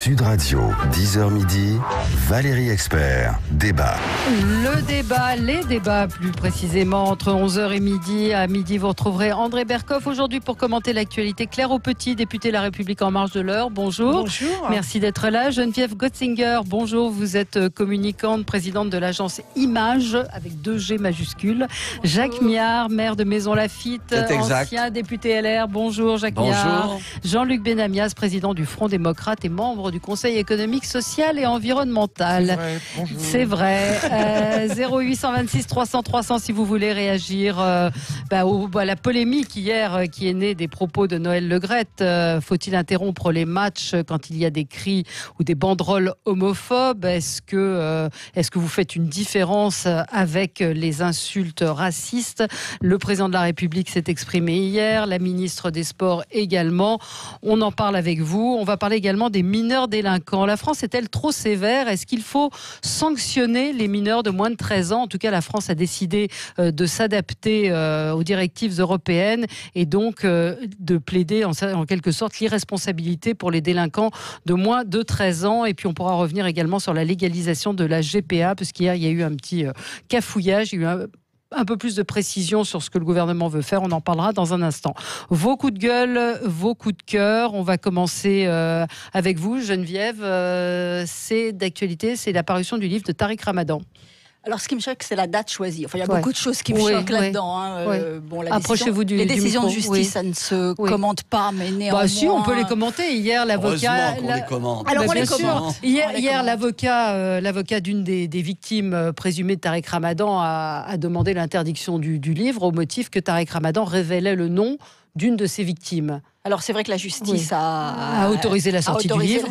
Sud Radio, 10h midi, Valérie Expert, débat. Le débat, les débats plus précisément, entre 11h et midi. À midi, vous retrouverez André Berkoff aujourd'hui pour commenter l'actualité. Claire Aupetit, députée La République En Marche de l'Eure, bonjour. Bonjour. Merci d'être là. Geneviève Gotzinger, bonjour. Vous êtes communicante, présidente de l'agence Image, avec 2 G majuscules. Bonjour. Jacques Miard, maire de Maisons-Laffitte, ancien député LR. Bonjour Jacques Miard. Jean-Luc Benamias, président du Front démocrate et membre du Conseil économique, social et environnemental. C'est vrai. 0826 300 300 si vous voulez réagir à la polémique hier qui est née des propos de Noël Le Graët. Faut-il interrompre les matchs quand il y a des cris ou des banderoles homophobes? Est-ce que vous faites une différence avec les insultes racistes? Le président de la République s'est exprimé hier, la ministre des Sports également. On en parle avec vous. On va parler également des mineurs délinquants. La France est-elle trop sévère? Est-ce qu'il faut sanctionner les mineurs de moins de 13 ans? En tout cas, la France a décidé de s'adapter aux directives européennes et donc de plaider en quelque sorte l'irresponsabilité pour les délinquants de moins de 13 ans. Et puis on pourra revenir également sur la légalisation de la GPA, parce qu'hier il y a eu un petit cafouillage, il y a eu un peu plus de précision sur ce que le gouvernement veut faire. On en parlera dans un instant. Vos coups de gueule, vos coups de cœur. On va commencer avec vous, Geneviève. C'est d'actualité, c'est la parution du livre de Tariq Ramadan. Alors, ce qui me choque, c'est la date choisie. Enfin, il y a beaucoup de choses qui me choquent là-dedans. Approchez-vous les décisions de justice, ça ne se commente pas, mais néanmoins... Si, on peut les commenter. Hier, l'avocat... Heureusement qu'on les commente. Alors, on les commente. Hier, l'avocat d'une des victimes présumées de Tariq Ramadan a demandé l'interdiction du livre au motif que Tariq Ramadan révélait le nom d'une de ses victimes. Alors c'est vrai que la justice a autorisé la sortie du livre,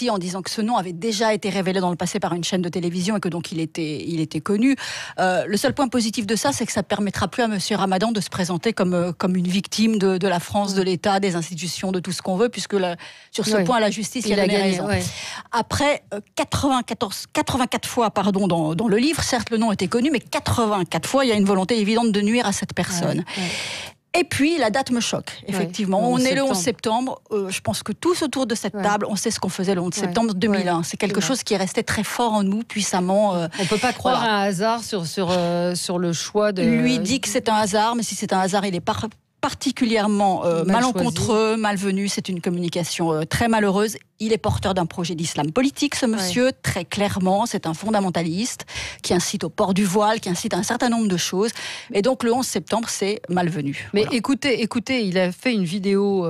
en disant que ce nom avait déjà été révélé dans le passé par une chaîne de télévision et que donc il était connu. Le seul point positif de ça, c'est que ça ne permettra plus à Monsieur Ramadan de se présenter comme une victime de la France, de l'État, des institutions, de tout ce qu'on veut, puisque sur ce point, la justice il a gagné raison. Après 84 fois dans le livre, certes le nom était connu, mais 84 fois il y a une volonté évidente de nuire à cette personne. Et puis, la date me choque, effectivement. On est le 11 septembre. Je pense que tous autour de cette table, on sait ce qu'on faisait le 11 septembre 2001. C'est quelque chose qui est resté très fort en nous, puissamment. On ne peut pas croire à un hasard sur le choix de... Lui dit que c'est un hasard, mais si c'est un hasard, il est particulièrement malencontreux, malvenu. C'est une communication très malheureuse. Il est porteur d'un projet d'islam politique, ce monsieur, très clairement. C'est un fondamentaliste qui incite au port du voile, qui incite à un certain nombre de choses. Et donc, le 11 septembre, c'est malvenu. Mais écoutez, il a fait une vidéo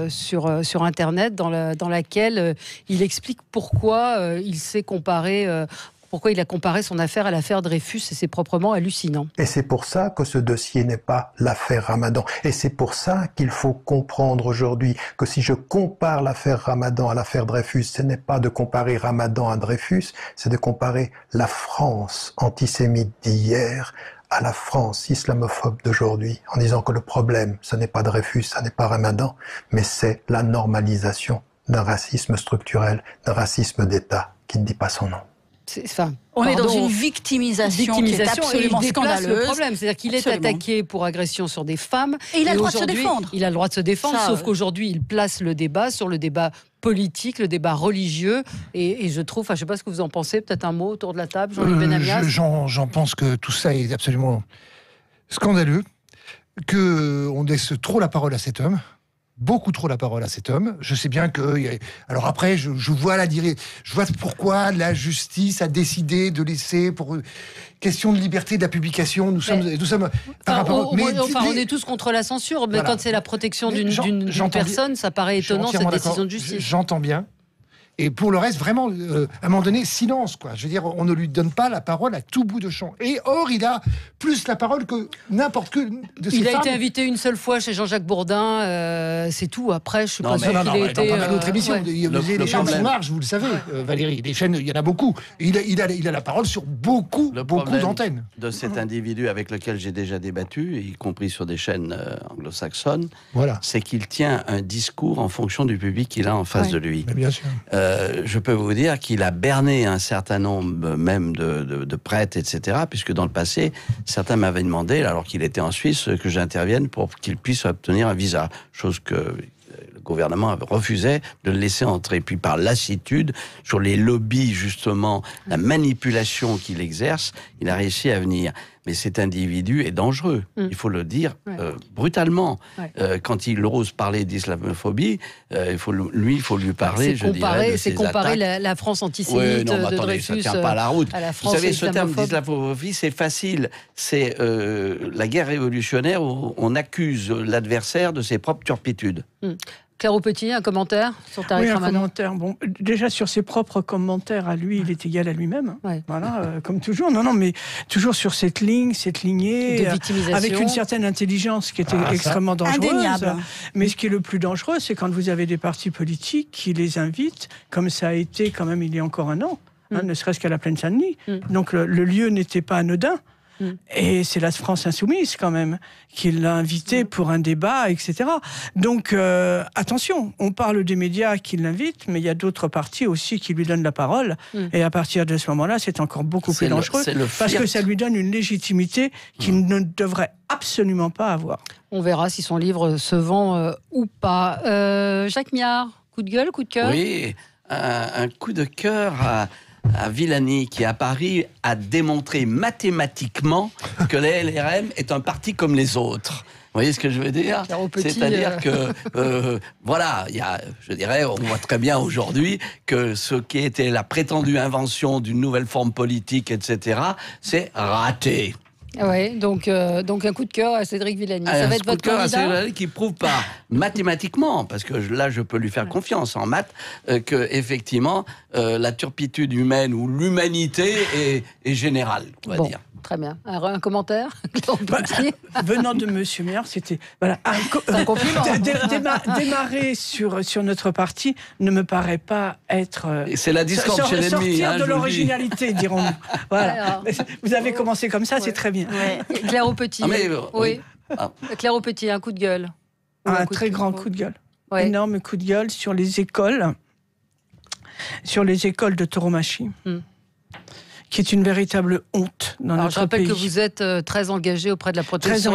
sur Internet dans laquelle il explique pourquoi il s'est comparé... Pourquoi il a comparé son affaire à l'affaire Dreyfus, et c'est proprement hallucinant. Et c'est pour ça que ce dossier n'est pas l'affaire Ramadan. Et c'est pour ça qu'il faut comprendre aujourd'hui que si je compare l'affaire Ramadan à l'affaire Dreyfus, ce n'est pas de comparer Ramadan à Dreyfus, c'est de comparer la France antisémite d'hier à la France islamophobe d'aujourd'hui, en disant que le problème, ce n'est pas Dreyfus, ce n'est pas Ramadan, mais c'est la normalisation d'un racisme structurel, d'un racisme d'État qui ne dit pas son nom. On est dans une victimisation qui est absolument scandaleuse. Le problème, c'est-à-dire qu'il est attaqué pour agression sur des femmes. Et il a le droit de se défendre. Il a le droit de se défendre, sauf qu'aujourd'hui, il place le débat sur le débat politique, le débat religieux. Et je trouve, je ne sais pas ce que vous en pensez, peut-être un mot autour de la table, Jean-Luc Benamias. J'en pense que tout ça est absolument scandaleux, qu'on laisse trop la parole à cet homme. Beaucoup trop la parole à cet homme. Je sais bien que... Alors après, je vois pourquoi la justice a décidé de laisser, pour question de liberté de la publication, nous sommes par rapport... on est tous contre la censure, mais quand c'est la protection d'une personne, ça paraît étonnant, cette décision de justice. J'entends bien. Et pour le reste, vraiment, à un moment donné, silence, quoi. Je veux dire, on ne lui donne pas la parole à tout bout de champ. Et or, il a plus la parole que n'importe que de ces femmes. Il a été invité une seule fois chez Jean-Jacques Bourdin, c'est tout. Après, je suis pas sûr qu'il ait été... Dans notre émission, les chaînes sont larges, vous le savez, Valérie. Les chaînes, il y en a beaucoup. Il a la parole sur beaucoup d'antennes. De cet individu avec lequel j'ai déjà débattu, y compris sur des chaînes anglo-saxonnes, c'est qu'il tient un discours en fonction du public qu'il a en face de lui. Mais bien sûr. Je peux vous dire qu'il a berné un certain nombre même de prêtres, etc., puisque dans le passé, certains m'avaient demandé, alors qu'il était en Suisse, que j'intervienne pour qu'il puisse obtenir un visa, chose que le gouvernement refusait de le laisser entrer. Puis par lassitude, sur les lobbies, justement, la manipulation qu'il exerce, il a réussi à venir. Mais cet individu est dangereux, il faut le dire brutalement. Quand il ose parler d'islamophobie, il faut lui parler, je dirais, de ses comparer attaques. la France antisémite de Dreyfus, ça tient pas la route. à la France. Vous savez, ce terme d'islamophobie, c'est facile. C'est la guerre révolutionnaire où on accuse l'adversaire de ses propres turpitudes. Claire Aupetit, un commentaire sur Tariq Ramadan? Un commentaire. Bon, déjà sur ses propres commentaires à lui, il est égal à lui-même. Voilà, comme toujours. Non, mais toujours sur cette lignée, de victimisation, avec une certaine intelligence qui était extrêmement dangereuse. Indéniable. Mais ce qui est le plus dangereux, c'est quand vous avez des partis politiques qui les invitent, comme ça a été quand même il y a encore un an, ne serait-ce qu'à la Plaine-Saint-Denis. Donc le lieu n'était pas anodin. Et c'est la France Insoumise, quand même, qui l'a invité pour un débat, etc. Donc, attention, on parle des médias qui l'invitent, mais il y a d'autres partis aussi qui lui donnent la parole. Et à partir de ce moment-là, c'est encore beaucoup plus dangereux, parce que ça lui donne une légitimité qu'il ne devrait absolument pas avoir. On verra si son livre se vend ou pas. Jacques Miard, coup de gueule, coup de cœur? Oui, un coup de cœur à Villani, qui à Paris a démontré mathématiquement que la LRM est un parti comme les autres. Vous voyez ce que je veux dire? C'est-à-dire que, voilà, je dirais, on voit très bien aujourd'hui que ce qui était la prétendue invention d'une nouvelle forme politique, etc., c'est raté. Oui, donc un coup de cœur à Cédric Villani. Ça va être votre candidat qui prouve pas mathématiquement, parce que là je peux lui faire confiance en maths, que effectivement la turpitude humaine ou l'humanité est générale, on va dire. Très bien. Un commentaire? Venant de Monsieur Miard, c'était un compliment. Démarrer sur notre parti ne me paraît pas être. C'est la discorde chez l'ennemi. Sortir de l'originalité, dirons-nous. Voilà. Vous avez commencé comme ça, c'est très bien. Claire Aupetit. Oui. Claire Aupetit, un coup de gueule. Un très grand coup de gueule. Énorme coup de gueule sur les écoles de tauromachie. Qui est une véritable honte dans notre pays. Je rappelle que vous êtes très engagée auprès de la protection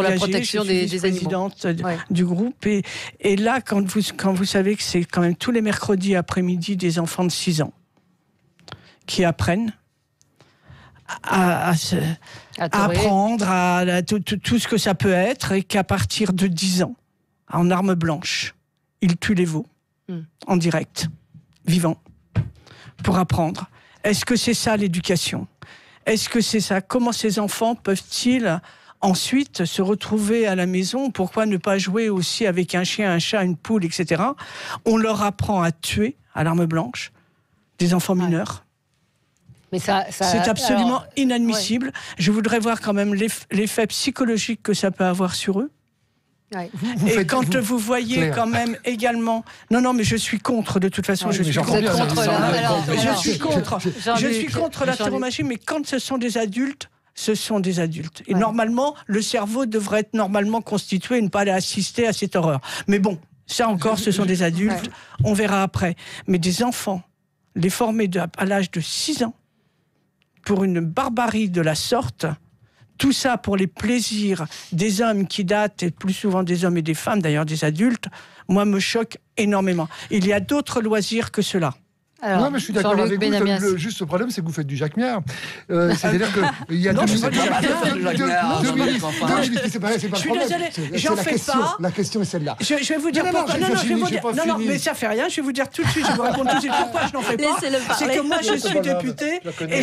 des animaux. Présidente du groupe. Et là, quand vous savez que c'est quand même tous les mercredis après-midi des enfants de 6 ans qui apprennent à apprendre à tout ce que ça peut être, et qu'à partir de 10 ans, en arme blanche, ils tuent les veaux en direct, vivants, pour apprendre. Est-ce que c'est ça l'éducation? Est-ce que c'est ça? Comment ces enfants peuvent-ils ensuite se retrouver à la maison? Pourquoi ne pas jouer aussi avec un chien, un chat, une poule, etc. On leur apprend à tuer à l'arme blanche des enfants mineurs. Mais c'est absolument inadmissible. Je voudrais voir quand même l'effet psychologique que ça peut avoir sur eux. Et quand vous voyez Claire, quand même également... Non, mais je suis contre, de toute façon. Je suis contre la tauromachie, mais quand ce sont des adultes, ce sont des adultes. Et normalement, le cerveau devrait être normalement constitué et ne pas aller assister à cette horreur. Mais bon, ça encore, ce sont des adultes. On verra après. Mais des enfants, les former à l'âge de 6 ans, pour une barbarie de la sorte... Tout ça pour les plaisirs des hommes qui datent, et plus souvent des hommes et des femmes, d'ailleurs des adultes, moi, me choque énormément. Il y a d'autres loisirs que cela. Alors, non, mais je suis d'accord avec vous. Juste le problème, c'est que vous faites du Jacques Miard. C'est-à-dire qu'il y a deux minutes. C'est pas le problème. Je suis désolé, j'en fais pas. La question est celle-là. Je vais vous dire pourquoi. Non, mais ça fait rien. Je vais vous dire tout de suite. Je vais vous répondre tout de suite pourquoi je n'en fais pas. C'est que moi, je suis député et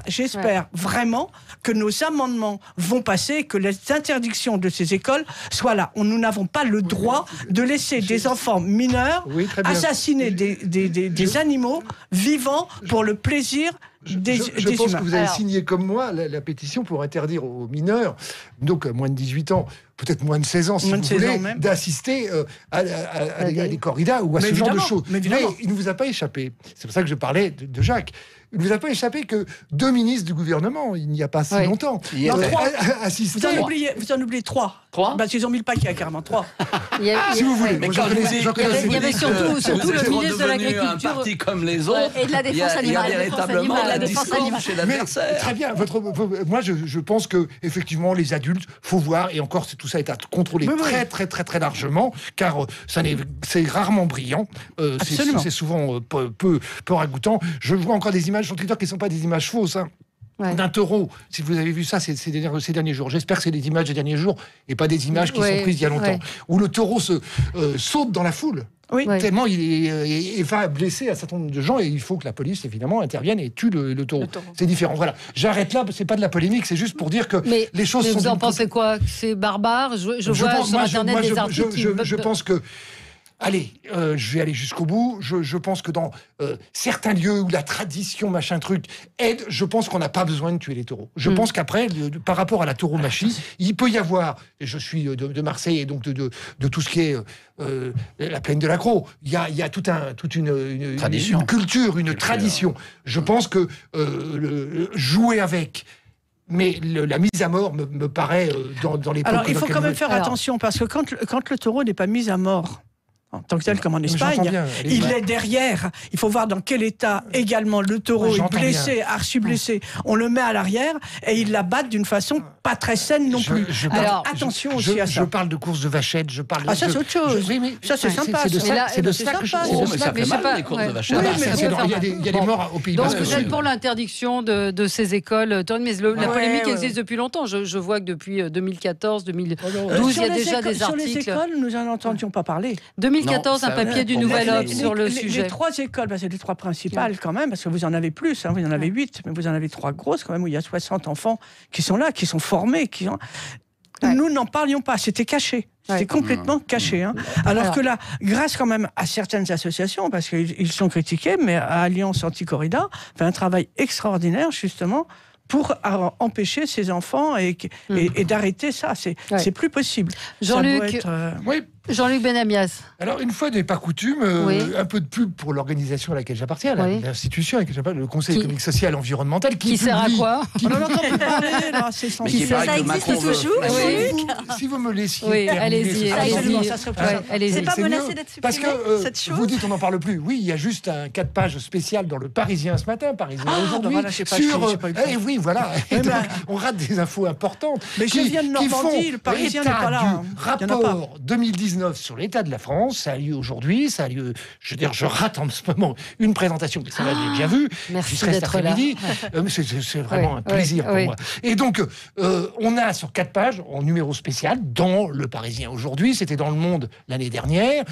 j'espère vraiment que nos amendements vont passer, que les interdictions de ces écoles soient là. Nous n'avons pas le droit de laisser des enfants mineurs assassiner des animaux vivants pour le plaisir des je pense que vous avez signé comme moi la pétition pour interdire aux mineurs, donc à moins de 18 ans, peut-être moins de 16 ans si vous voulez, d'assister à des corridas ou à ce genre de choses. Mais il ne vous a pas échappé, c'est pour ça que je parlais de Jacques, il ne vous a pas échappé que 2 ministres du gouvernement, il n'y a pas si longtemps, assisté. Vous en oubliez 3. Parce qu'ils ont mis le paquet carrément, 3. Si vous voulez. Mais il y avait surtout le ministre de l'Agriculture. Un parti comme les autres, et de la défense animale. Il y a véritablement la défense animale. Chez l'adversaire. Très bien. Moi, je pense que effectivement, les adultes, faut voir, et encore, tout ça est à contrôler très largement, car c'est rarement brillant. C'est souvent peu ragoûtant. Je vois encore des images sur Twitter qui ne sont pas des images fausses. D'un taureau. Si vous avez vu ça ces derniers jours, j'espère que c'est des images des derniers jours et pas des images qui sont prises il y a longtemps, où le taureau saute dans la foule. Tellement il va blesser un certain nombre de gens, et il faut que la police évidemment intervienne et tue le taureau. C'est différent. Voilà. J'arrête là, c'est pas de la polémique, c'est juste pour dire que les choses sont. Mais vous en pensez quoi? C'est barbare? Je vois sur Internet des articles. Je pense que. Allez, je vais aller jusqu'au bout. Je pense que dans certains lieux où la tradition, machin truc, aide, je pense qu'on n'a pas besoin de tuer les taureaux. Je pense qu'après, par rapport à la tauromachie, il peut y avoir, et je suis de Marseille, et donc de tout ce qui est la plaine de l'Accro, il y a toute une tradition. Une culture, une tradition. Je pense que jouer avec... Mais la mise à mort me paraît dans les... Alors, il faut quand même faire attention, parce que quand le taureau n'est pas mis à mort, en tant que tel, comme en Espagne, il est derrière. Il faut voir dans quel état également le taureau est blessé, archi-blessé. On le met à l'arrière et ils l'abattent d'une façon pas très saine non plus. Alors attention aussi à ça. Je parle de course de vachette, je parle de... ça c'est autre chose. Ça c'est sympa. C'est de ça que je... Mais ça fait mal, les courses de vachette. Il y a des morts au Pays Basque. Donc vous êtes pour l'interdiction de ces écoles, mais la polémique existe depuis longtemps. Je vois que depuis 2014, 2012, il y a déjà des articles. Sur les écoles, nous n'en entendions pas parler. 2014, un papier du Nouvel Obs sur le sujet. Les 3 écoles, c'est les 3 principales quand même, parce que vous en avez plus, vous en avez 8, mais vous en avez 3 grosses quand même, où il y a 60 enfants qui sont là, qui sont formés, Nous n'en parlions pas, c'était caché. C'était complètement caché. Alors que là, grâce quand même à certaines associations, parce qu'ils sont critiqués, mais à Alliance Anti-Corrida fait un travail extraordinaire, justement, pour empêcher ces enfants et d'arrêter ça. C'est plus possible. Jean-Luc, Jean-Luc Benamias. Alors, une fois n'est pas coutume, un peu de pub pour l'organisation à laquelle j'appartiens, l'institution à laquelle j'appartiens, le Conseil économique, social et environnemental, qui sert à quoi? On n'en entend plus parler, là, c'est sensible. Ça existe toujours? Si vous me laissiez allez-y. C'est pas menacé d'être supprimé, parce que cette chose? vous dites on n'en parle plus. Oui, il y a juste un 4 pages spécial dans le Parisien ce matin, Parisien aujourd'hui, sur... Oui, voilà. On rate des infos importantes. Mais je viens de Normandie, le Parisien n'est pas là. Rapport 2019 sur l'état de la France, ça a lieu aujourd'hui, je veux dire, je rate en ce moment une présentation, mais ça va, j'ai déjà vu. Merci d'être là. C'est vraiment un plaisir pour moi. Et donc, on a sur 4 pages, en numéro spécial, dans le Parisien aujourd'hui, c'était dans Le Monde l'année dernière,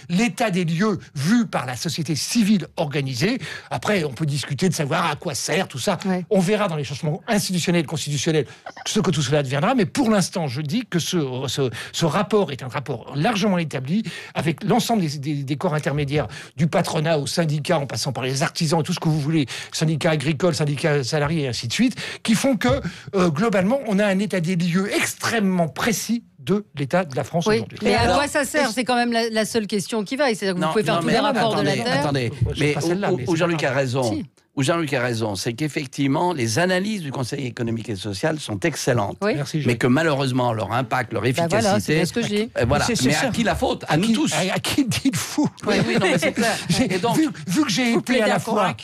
l'état des lieux vu par la société civile organisée. Après, on peut discuter de savoir à quoi sert tout ça. On verra dans les changements institutionnels, constitutionnels, ce que tout cela deviendra. Mais pour l'instant, je dis que ce rapport est un rapport largement établi avec l'ensemble des corps intermédiaires, du patronat au syndicat, en passant par les artisans et tout ce que vous voulez, syndicats agricoles, syndicats salariés et ainsi de suite, qui font que, globalement, on a un état des lieux extrêmement précis de l'état de la France aujourd'hui. Mais à quoi ça sert? C'est quand même la seule question qui vaille. C'est-à-dire que vous pouvez faire tous les rapports de la Terre. Attendez, mais où Jean-Luc a raison. Où Jean-Luc a raison, c'est qu'effectivement, les analyses du Conseil économique et social sont excellentes. Merci, mais que malheureusement, leur impact, leur efficacité... voilà, c'est ce que je dis. Mais à qui la faute? À nous tous. À qui dites-vous? Oui, non, mais c'est clair. Et donc, vu que j'ai été à la fois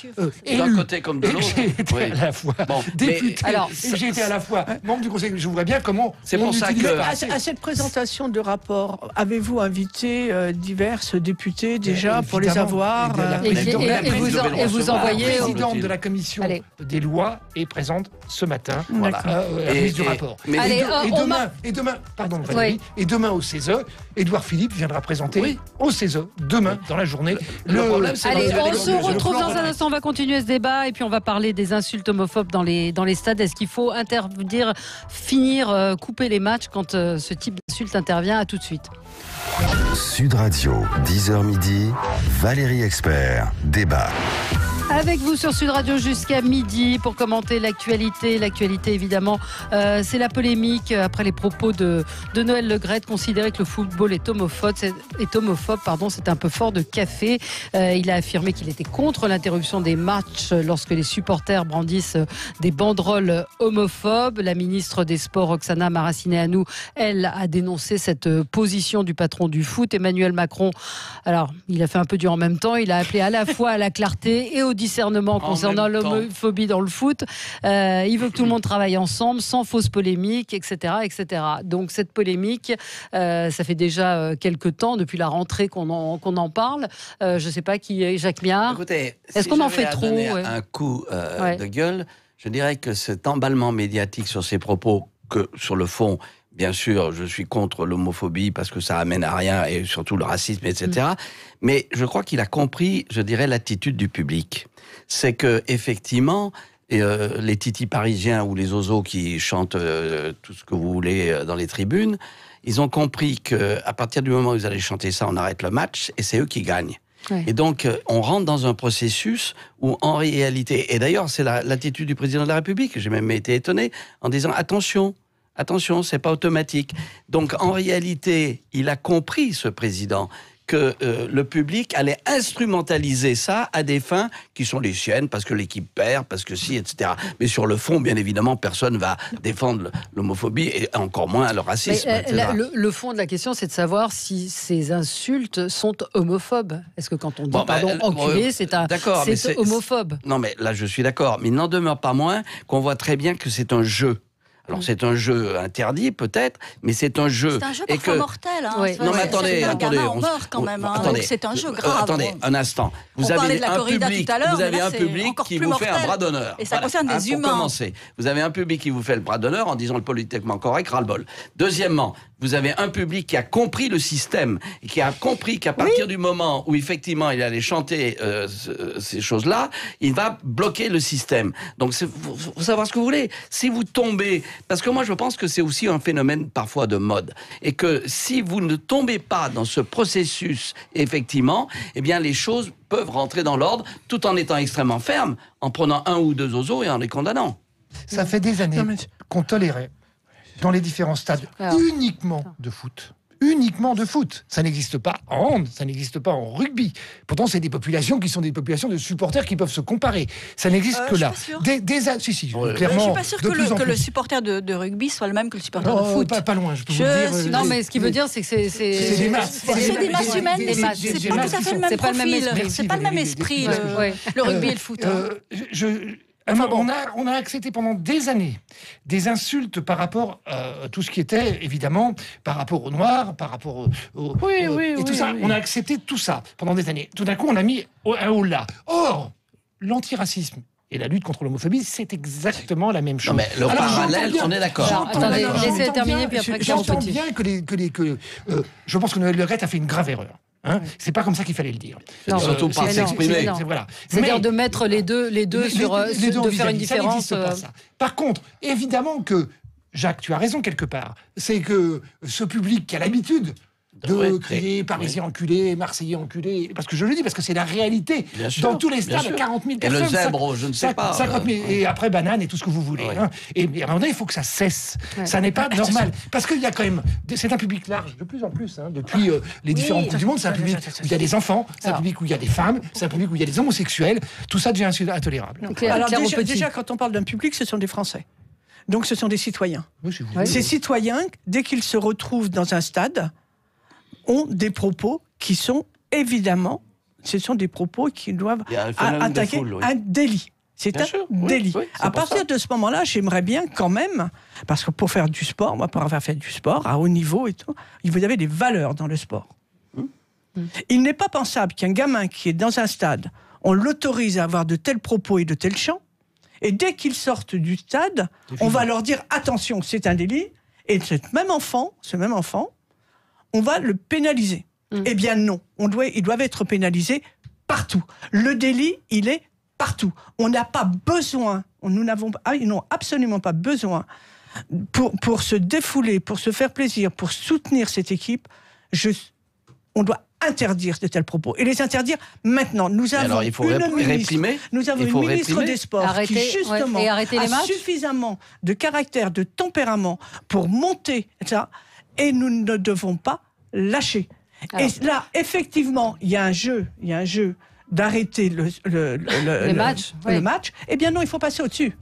élu, d'un côté comme de l'autre, j'ai été à la fois député, et j'ai été à la fois membre du Conseil, je vois bien comment... C'est pour ça que... À cette présentation de rapport, avez-vous invité divers députés déjà pour les avoir? Et vous envoyez... La présidente de la commission des lois est présente ce matin à la mise du rapport. Et demain au CESE, Édouard Philippe viendra présenter au CESE demain dans la journée. On se retrouve dans un instant, on va continuer ce débat et puis on va parler des insultes homophobes dans les stades. Est-ce qu'il faut interdire, couper les matchs quand ce type d'insulte intervient? À tout de suite. Sud Radio, 10h midi, Valérie Expert, débat. Avec vous sur Sud Radio jusqu'à midi pour commenter l'actualité. L'actualité, évidemment, c'est la polémique après les propos de Noël Le Graët, considérer que le football est homophobe. C'est un peu fort de café. Il a affirmé qu'il était contre l'interruption des matchs lorsque les supporters brandissent des banderoles homophobes. La ministre des Sports, Roxana Maracineanu, elle a dénoncé cette position du patron du foot. Emmanuel Macron, alors, il a fait un peu du en même temps. Il a appelé à la fois à la clarté et au discernement concernant l'homophobie dans le foot. Il veut que tout le monde travaille ensemble, sans fausse polémique, etc., etc. Donc cette polémique, ça fait déjà quelques temps, depuis la rentrée qu'on en parle. Je ne sais pas qui est Jacques Miard. Écoutez, est-ce qu'on en fait trop un coup de gueule, je dirais que cet emballement médiatique sur ces propos, que sur le fond, bien sûr, je suis contre l'homophobie parce que ça amène à rien, et surtout le racisme, etc. Mais je crois qu'il a compris, je dirais, l'attitude du public. C'est que effectivement, les titis parisiens ou les ozos qui chantent tout ce que vous voulez dans les tribunes, ils ont compris qu'à partir du moment où vous allez chanter ça, on arrête le match et c'est eux qui gagnent. Ouais. Et donc, on rentre dans un processus où, en réalité, et d'ailleurs, c'est l'attitude du président de la République, j'ai même été étonné, en disant attention, c'est pas automatique. Donc, en réalité, il a compris, ce président, que le public allait instrumentaliser ça à des fins qui sont les siennes, parce que l'équipe perd, parce que si, etc. Mais sur le fond, bien évidemment, personne ne va défendre l'homophobie, et encore moins le racisme, etc. Le fond de la question, c'est de savoir si ces insultes sont homophobes. Est-ce que quand on dit, enculé, c'est homophobe? Non, mais là, je suis d'accord. Mais il n'en demeure pas moins qu'on voit très bien que c'est un jeu. Alors c'est un jeu interdit peut-être, mais c'est un jeu. C'est un jeu parfois mortel. Hein. Oui. Non mais attendez, on meurt quand même. Donc c'est un jeu grave. Attendez, un instant. Vous avez un public qui vous fait un bras d'honneur. Et ça concerne des humains. Pour commencer, vous avez un public qui vous fait le bras d'honneur en disant le politiquement correct, ras-le-bol. Deuxièmement, vous avez un public qui a compris le système et qui a compris qu'à partir du moment où effectivement il allait chanter ces choses-là, il va bloquer le système. Donc faut savoir ce que vous voulez. Si vous tombez, parce que moi je pense que c'est aussi un phénomène parfois de mode, et que si vous ne tombez pas dans ce processus, effectivement, eh bien les choses peuvent rentrer dans l'ordre tout en étant extrêmement ferme, en prenant un ou deux oiseaux et en les condamnant. Ça fait des années qu'on tolérait dans les différents stades uniquement de foot. Uniquement de foot. Ça n'existe pas en hand, ça n'existe pas en rugby. Pourtant, c'est des populations qui sont des populations de supporters qui peuvent se comparer. Ça n'existe que là. Clairement. Je suis pas sûr que le supporter de rugby soit le même que le supporter de foot. Pas loin, je peux vous le dire. Non, mais ce qui veut dire, c'est que c'est des masses. C'est des masses humaines, mais c'est pas tout à fait le même profil. C'est pas le même esprit, le rugby et le foot. On a accepté pendant des années des insultes par rapport à tout ce qui était, évidemment, par rapport aux Noirs, par rapport tout ça. On a accepté tout ça pendant des années. Tout d'un coup, on a mis un haut là. Or, l'antiracisme et la lutte contre l'homophobie, c'est exactement la même chose. Non, mais le parallèle, on est d'accord. Attendez, j'essaie de terminer, puis après, j'entends bien que je pense que Noël Le Graët a fait une grave erreur. C'est pas comme ça qu'il fallait le dire. Non, surtout pas s'exprimer. C'est-à-dire de mettre les deux de faire une différence. Pas ça. Par contre, évidemment que, Jacques, tu as raison quelque part, c'est que ce public qui a l'habitude de crier Parisien enculé, Marseillais enculé, parce que je le dis, parce que c'est la réalité. Dans tous les stades, 40 000 personnes. Et le zèbre, je ne sais pas. 50 000, et après banane et tout ce que vous voulez. Et à un moment donné, il faut que ça cesse. Ça n'est pas normal. Parce qu'il y a quand même... C'est un public large, de plus en plus. Depuis les différentes Coupes du Monde, c'est un public où il y a des enfants, c'est un public où il y a des femmes, c'est un public où il y a des homosexuels. Tout ça devient intolérable. Alors déjà, quand on parle d'un public, ce sont des Français. Donc ce sont des citoyens. Ces citoyens, dès qu'ils se retrouvent dans un stade, ont des propos qui sont évidemment, ce sont des propos qui doivent attaquer un délit. C'est un délit. À partir de ce moment-là, j'aimerais bien quand même, parce que pour faire du sport, moi pour avoir fait du sport à haut niveau et tout, il y avait des valeurs dans le sport. Il n'est pas pensable qu'un gamin qui est dans un stade, on l'autorise à avoir de tels propos et de tels chants, et dès qu'ils sortent du stade, on va leur dire attention, c'est un délit, et ce même enfant, on va le pénaliser. Eh bien non, ils doivent être pénalisés partout. Le délit, il est partout. On n'a pas besoin, ils n'ont absolument pas besoin, pour se défouler, pour se faire plaisir, pour soutenir cette équipe, on doit interdire de tels propos. Et les interdire maintenant. Nous avons une ministre des Sports qui, justement, a suffisamment de caractère, de tempérament pour monter ça, et nous ne devons pas lâcher. Et là, effectivement, il y a un jeu d'arrêter le match. Eh bien non, il faut passer au-dessus.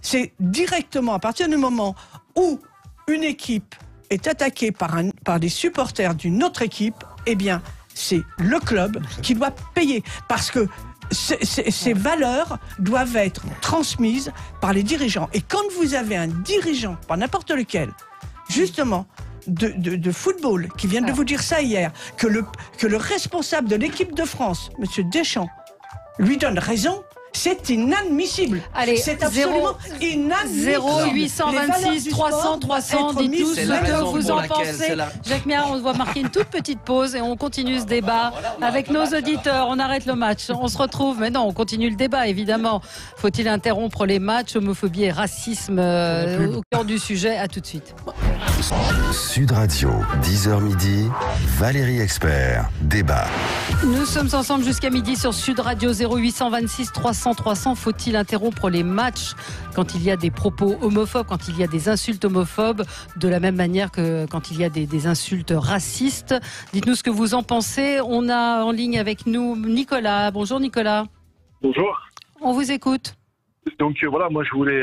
C'est directement, à partir du moment où une équipe est attaquée par des supporters d'une autre équipe, eh bien, c'est le club qui doit payer. Parce que ces valeurs doivent être transmises par les dirigeants. Et quand vous avez un dirigeant, pas n'importe lequel, justement, de football, qui vient de vous dire ça hier, que le responsable de l'équipe de France, M. Deschamps, lui donne raison, c'est inadmissible. Allez, c'est absolument inadmissible. 0826 300 300, dites-nous ce que vous en pensez. Jacques Miard, on doit marquer une toute petite pause et on continue ce débat avec nos auditeurs. On arrête le match, on se retrouve. Mais non, on continue le débat, évidemment. Faut-il interrompre les matchs? Homophobie et racisme au cœur du sujet. À tout de suite. Sud Radio, 10h midi, Valérie Expert, débat. Nous sommes ensemble jusqu'à midi sur Sud Radio. 0826 300 300. Faut-il interrompre les matchs quand il y a des propos homophobes, quand il y a des insultes homophobes, de la même manière que quand il y a des insultes racistes? Dites-nous ce que vous en pensez. On a en ligne avec nous Nicolas. Bonjour Nicolas. Bonjour. On vous écoute. Donc voilà, moi je voulais,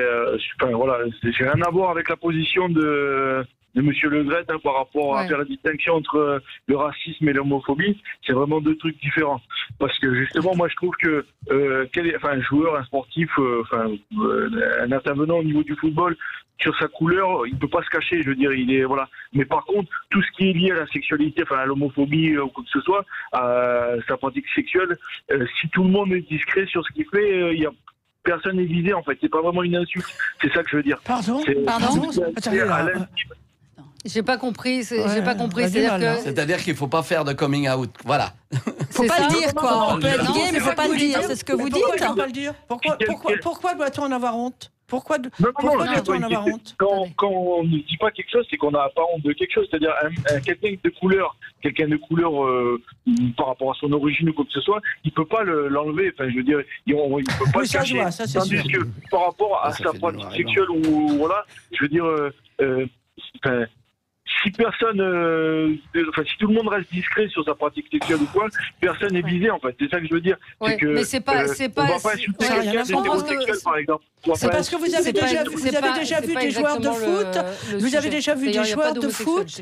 j'ai rien à voir avec la position de Monsieur Le Gret par rapport à faire la distinction entre le racisme et l'homophobie. C'est vraiment deux trucs différents. Parce que justement, moi je trouve que un joueur, un sportif, un intervenant au niveau du football, sur sa couleur, il peut pas se cacher. Je veux dire, il est voilà. Mais par contre, tout ce qui est lié à la sexualité, à l'homophobie ou quoi que ce soit, à sa pratique sexuelle, si tout le monde est discret sur ce qu'il fait, il y a personne n'est visé en fait. C'est pas vraiment une insulte. C'est ça que je veux dire. Pardon. J'ai pas compris. J'ai pas compris. C'est-à-dire qu'il faut pas faire de coming out. Voilà. Faut pas le dire quoi. On peut être gay, mais faut pas le dire. C'est ce que vous dites. Pourquoi pas le dire? Pourquoi doit-on en avoir honte? Pourquoi doit-on en avoir honte? Quand on ne dit pas quelque chose, c'est qu'on n'a pas honte de quelque chose. C'est-à-dire quelqu'un de couleur par rapport à son origine ou quoi que ce soit, il peut pas l'enlever. Enfin, je veux dire, il peut pas le cacher. Tandis que par rapport à sa pratique sexuelle ou voilà, je veux dire, si personne, si tout le monde reste discret sur sa pratique sexuelle ou quoi, personne n'est visé en fait. C'est ça que je veux dire. Ouais, mais c'est pas. On va pas insulter quelqu'un d'hétérosexuel par exemple. C'est parce que vous avez déjà vu des joueurs de foot. Vous avez déjà vu des joueurs de foot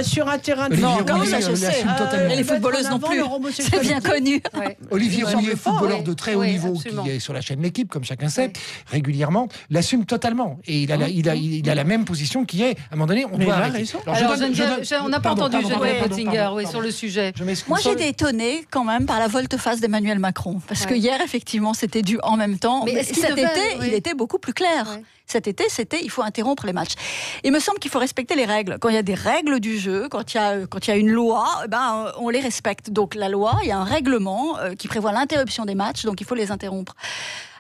sur un terrain de foot. Non, ça je sais. Mais les footballeuses non plus. C'est bien connu. Olivier Rouillet, footballeur de très haut niveau, qui est sur la chaîne L'équipe, comme chacun sait, régulièrement, l'assume totalement. Et il a la même position qui est, à un moment donné, on doit arrêter. Alors, on n'a pas entendu Geneviève Gotzinger sur le sujet. Moi, j'ai été étonnée quand même par la volte-face d'Emmanuel Macron. Parce que hier, effectivement, c'était dû en même temps. Mais cet été, il était beaucoup plus clair. Cet été, c'était il faut interrompre les matchs. Il me semble qu'il faut respecter les règles. Quand il y a des règles du jeu, quand il y a une loi, on les respecte. Donc la loi, il y a un règlement qui prévoit l'interruption des matchs, donc il faut les interrompre.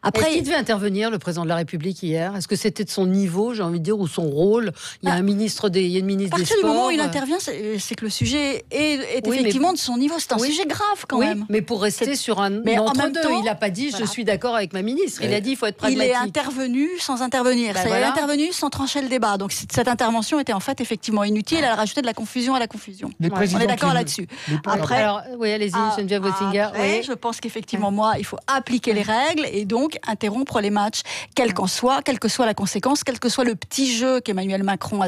Après, est-ce qu'il devait intervenir, le président de la République, hier? Est-ce que c'était de son niveau, j'ai envie de dire, ou son rôle? Il y a une ministre des Sports. À partir du moment où il intervient, c'est que le sujet est effectivement de son niveau. C'est un sujet grave quand même. Mais pour rester sur un entre-deux, il n'a pas dit je suis d'accord avec ma ministre. Il a dit il faut être pragmatique. Il est intervenu sans intervenir. Il est intervenu sans trancher le débat. Donc cette intervention était en fait effectivement inutile. Elle a rajouté de la confusion à la confusion. On est d'accord là-dessus. Après, allez-y, Geneviève Gotzinger. Je pense qu'effectivement, il faut appliquer les règles et donc interrompre les matchs, quelle que soit la conséquence, quel que soit le petit jeu qu'Emmanuel Macron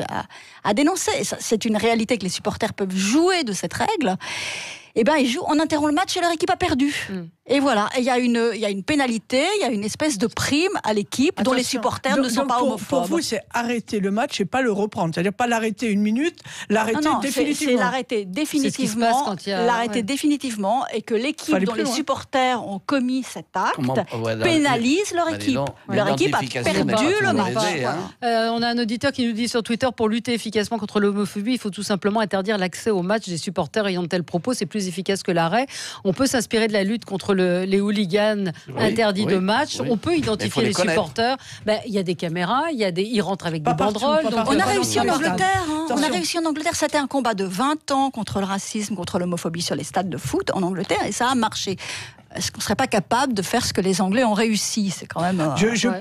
a dénoncé. Et ça, c'est une réalité que les supporters peuvent jouer de cette règle. Ils jouent, on interrompt le match et leur équipe a perdu. Et voilà, il y a une pénalité, il y a une espèce de prime à l'équipe dont les supporters ne sont pas homophobes. Pour vous, c'est arrêter le match et pas le reprendre. C'est-à-dire pas l'arrêter une minute, l'arrêter définitivement. C'est l'arrêter définitivement, définitivement et que l'équipe dont les supporters ont commis cet acte pénalise leur équipe. Leur équipe a perdu le match. On a un auditeur qui nous dit sur Twitter, pour lutter efficacement contre l'homophobie, il faut tout simplement interdire l'accès au match des supporters ayant de tels propos. C'est plus efficace que l'arrêt. On peut s'inspirer de la lutte contre les hooligans interdits de match. On peut identifier les supporters. Il y a des caméras, ils rentrent avec des banderoles. On a réussi en Angleterre. C'était un combat de 20 ans contre le racisme, contre l'homophobie sur les stades de foot en Angleterre et ça a marché. Est-ce qu'on ne serait pas capable de faire ce que les Anglais ont réussi? C'est quand même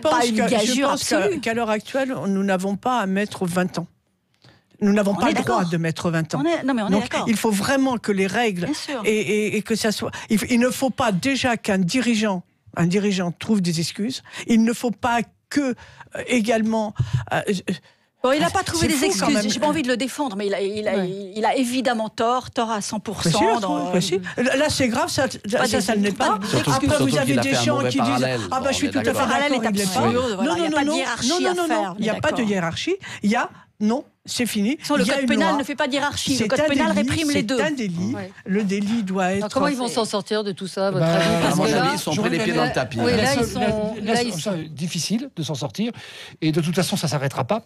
pas une gageure absolue. Qu'à l'heure actuelle, nous n'avons pas à mettre 20 ans. Nous n'avons pas le droit de mettre 20 ans. Donc, il faut vraiment que les règles et que ça soit. Il ne faut pas déjà qu'un dirigeant trouve des excuses. Il ne faut pas que également Bon, il n'a pas trouvé des excuses. J'ai pas envie de le défendre, mais il a évidemment tort à 100%. Là, c'est grave, ça ne l'est pas. Après, vous avez des gens qui disent je suis tout à fait d'accord, il ne l'est pas. Non, il n'y a pas de hiérarchie à faire. Il n'y a pas de hiérarchie. Il y a non. C'est fini. Le code pénal ne fait pas de hiérarchie. Le code pénal réprime les deux. C'est un délit. Le délit doit être. Comment ils vont s'en sortir de tout ça, votre avis? À mon avis, ils sont pris les pieds dans le tapis. Oui, là, ils sont difficile de s'en sortir. Et de toute façon, ça ne s'arrêtera pas.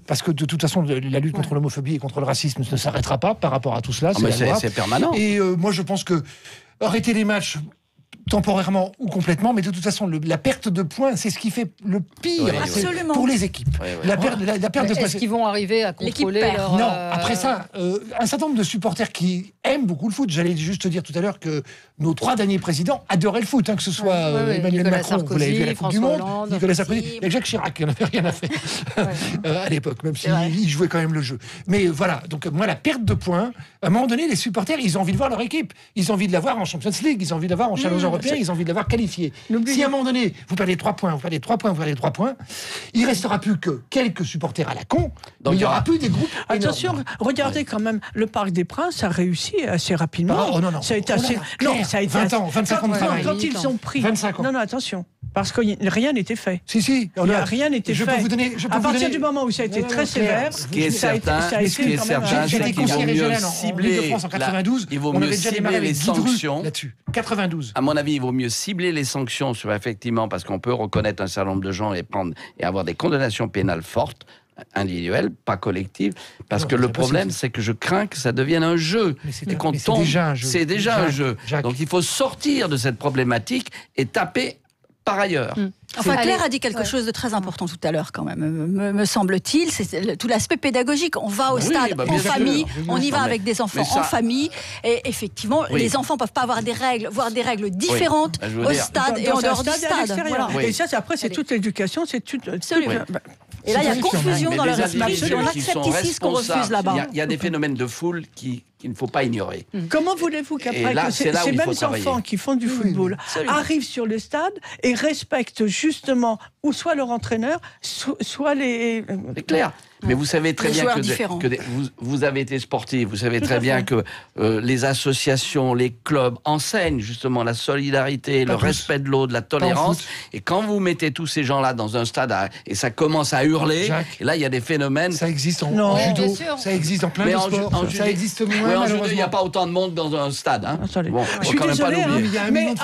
Parce que de toute façon, la lutte contre l'homophobie et contre le racisme ne s'arrêtera pas par rapport à tout cela. C'est permanent. Et moi, je pense que arrêter les matchs temporairement ou complètement, mais de toute façon, la perte de points, c'est ce qui fait le pire pour les équipes. La perte de points. Est-ce qu'ils vont arriver à contrôler leur... Non, après ça, un certain nombre de supporters qui aiment beaucoup le foot, j'allais juste dire tout à l'heure que nos 3 derniers présidents adoraient le foot, que ce soit Emmanuel Macron, vous l'avez vu à la Coupe du Monde, Nicolas Sarkozy, et Jacques Chirac, qui n'en avait rien à faire à l'époque, même s'il jouait quand même le jeu. Mais voilà, donc moi, la perte de points, à un moment donné, les supporters, ils ont envie de voir leur équipe, ils ont envie de la voir en Champions League, ils ont envie de la voir en Challenge européen, ils ont envie de l'avoir qualifié. Si à un moment donné, vous perdez 3 points, il ne restera plus que quelques supporters à la con, donc il n'y aura plus des groupes. Attention, regardez quand même, le Parc des Princes a réussi assez rapidement. Oh non, ça a été assez. Non, ça a été 20 ans, 25 ans de travail. Quand ils ont pris. 25 ans. Non, attention. Parce que rien n'était fait. Si. Rien n'était fait. À partir du moment où ça a été très sévère, ce qui est certain, c'est qu'il vaut mieux cibler. En 92, il vaut mieux cibler les sanctions là-dessus. 92. À mon avis, il vaut mieux cibler les sanctions sur effectivement, parce qu'on peut reconnaître un certain nombre de gens et avoir des condamnations pénales fortes, individuelles, pas collectives, parce que le problème, c'est que je crains que ça deviine un jeu. Et qu'on tombe. C'est déjà un jeu. Donc il faut sortir de cette problématique et taper par ailleurs. Enfin, Claire a dit quelque chose de très important tout à l'heure, quand même, me semble-t-il. C'est tout l'aspect pédagogique. On va au stade en famille, on y va avec des enfants en famille. Et effectivement, les enfants ne peuvent pas avoir des règles différentes au stade et en dehors du stade. Et ça, après, c'est toute l'éducation. Et là, il y a confusion dans leur esprit. On accepte ici ce qu'on refuse là-bas. Il y a des phénomènes de foule qu'il ne faut pas ignorer. Comment voulez-vous qu'après ces mêmes enfants qui font du football arrivent sur le stade et respectent justement ou soit leur entraîneur, soit les... C'est clair. Mais vous savez très bien que vous avez été sportif, vous savez très bien que les associations, les clubs enseignent justement la solidarité, le respect de l'autre, la tolérance. Et quand vous mettez tous ces gens-là dans un stade et ça commence à hurler, et là il y a des phénomènes... Ça existe en judo, ça existe en plein de sports, ça existe moins en judo, il n'y a pas autant de monde dans un stade. Bon, je suis désolé, il y a un million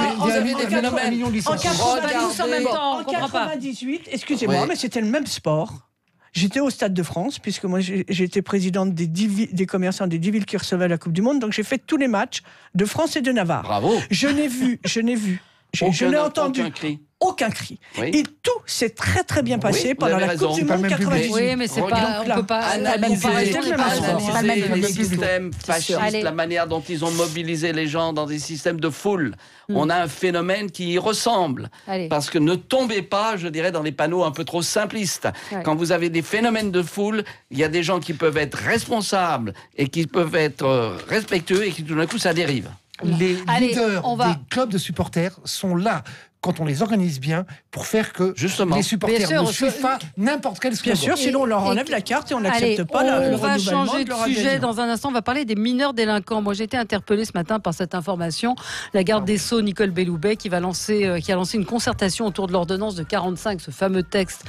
de licenciés. En 98, excusez-moi, mais c'était le même sport. J'étais au Stade de France, puisque moi j'étais présidente des commerçants des 10 villes qui recevaient la Coupe du Monde, donc j'ai fait tous les matchs de France et de Navarre. Bravo. Je n'ai entendu aucun cri. Oui. Et tout s'est très très bien passé pendant la Coupe du Monde 98. Oui, mais c'est pas, on peut pas analyser les systèmes fascistes, la manière dont ils ont mobilisé les gens dans des systèmes de foule. On a un phénomène qui y ressemble. Parce que ne tombez pas, je dirais, dans les panneaux un peu trop simplistes. Quand vous avez des phénomènes de foule, il y a des gens qui peuvent être responsables et qui peuvent être respectueux et qui tout d'un coup ça dérive. Les leaders des clubs de supporters sont là quand on les organise bien pour faire que les supporters ne suivent pas n'importe quel slogan. Bien sûr, sinon on leur enlève la carte et on n'accepte pas le renouvellement. On va changer de sujet dans un instant. On va parler des mineurs délinquants. Moi, j'ai été interpellée ce matin par cette information. La garde des Sceaux, Nicole Belloubet, qui a lancé une concertation autour de l'ordonnance de 45, ce fameux texte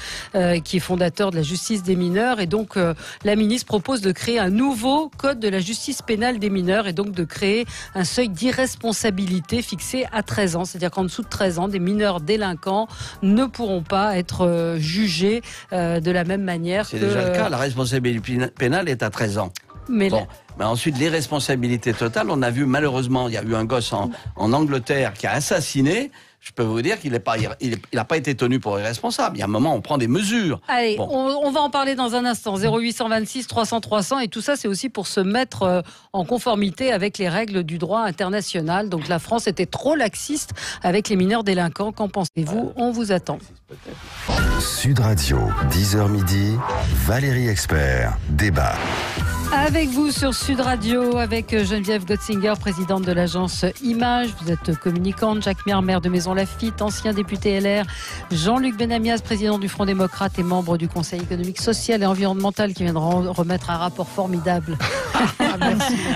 qui est fondateur de la justice des mineurs. Et donc, la ministre propose de créer un nouveau code de la justice pénale des mineurs et donc de créer un seuil d'irresponsabilité fixé à 13 ans. C'est-à-dire qu'en dessous de 13 ans, des mineurs délinquants ne pourront pas être jugés de la même manière. C'est déjà le cas, la responsabilité pénale est à 13 ans. Mais ensuite, l'irresponsabilité totale, on a vu malheureusement, il y a eu un gosse en Angleterre qui a assassiné. Je peux vous dire qu'il n'a pas été tenu pour irresponsable. Il y a un moment, on prend des mesures. Allez, on va en parler dans un instant. 0826 300 300. Et tout ça, c'est aussi pour se mettre en conformité avec les règles du droit international. Donc la France était trop laxiste avec les mineurs délinquants. Qu'en pensez-vous ? On vous attend. Sud Radio, 10h midi, Valérie Expert, débat. Avec vous sur Sud Radio, avec Geneviève Gotzinger, présidente de l'agence Image. Vous êtes communicante. Jacques Miard, maire de Maisons-Laffitte, ancien député LR. Jean-Luc Benamias, président du Front démocrate et membre du Conseil économique, social et environnemental, qui vient de remettre un rapport formidable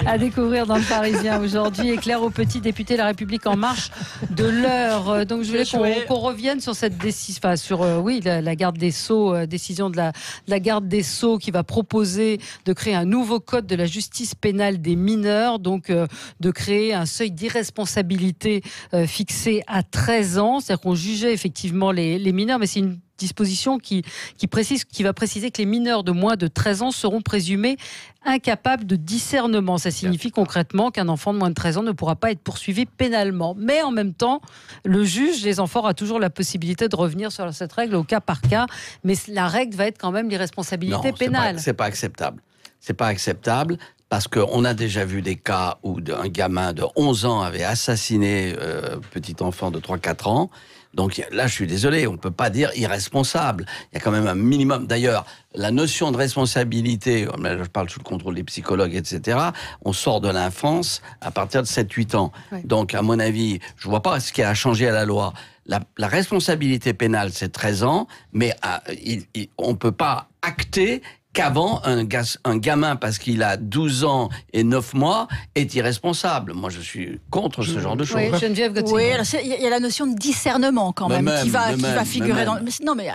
à découvrir dans le Parisien aujourd'hui. Et Claire Aupetit, députée La République En Marche de l'Eure. Donc je voulais qu'on revienne sur cette décision, enfin sur la garde des Sceaux, décision de la garde des Sceaux qui va proposer de créer un nouveau code de la justice pénale des mineurs, donc de créer un seuil d'irresponsabilité fixé à 13 ans. C'est-à-dire qu'on jugeait effectivement les mineurs, mais c'est une disposition qui va préciser que les mineurs de moins de 13 ans seront présumés incapables de discernement. Ça signifie concrètement qu'un enfant de moins de 13 ans ne pourra pas être poursuivi pénalement. Mais en même temps, le juge des enfants aura toujours la possibilité de revenir sur cette règle au cas par cas. Mais la règle va être quand même l'irresponsabilité pénale. C'est pas acceptable. C'est pas acceptable parce qu'on a déjà vu des cas où un gamin de 11 ans avait assassiné petit enfant de 3-4 ans. Donc là, je suis désolé, on ne peut pas dire irresponsable. Il y a quand même un minimum. D'ailleurs, la notion de responsabilité, là, je parle sous le contrôle des psychologues, etc., on sort de l'enfance à partir de 7-8 ans. Oui. Donc, à mon avis, je ne vois pas ce qui a changé à la loi. La responsabilité pénale, c'est 13 ans, mais on ne peut pas acter qu'avant, un gamin, parce qu'il a 12 ans et 9 mois, est irresponsable. Moi, je suis contre ce genre de choses. Oui, Geneviève Gotzinger. Oui, il y a la notion de discernement, quand même, qui va figurer dans... Non, mais...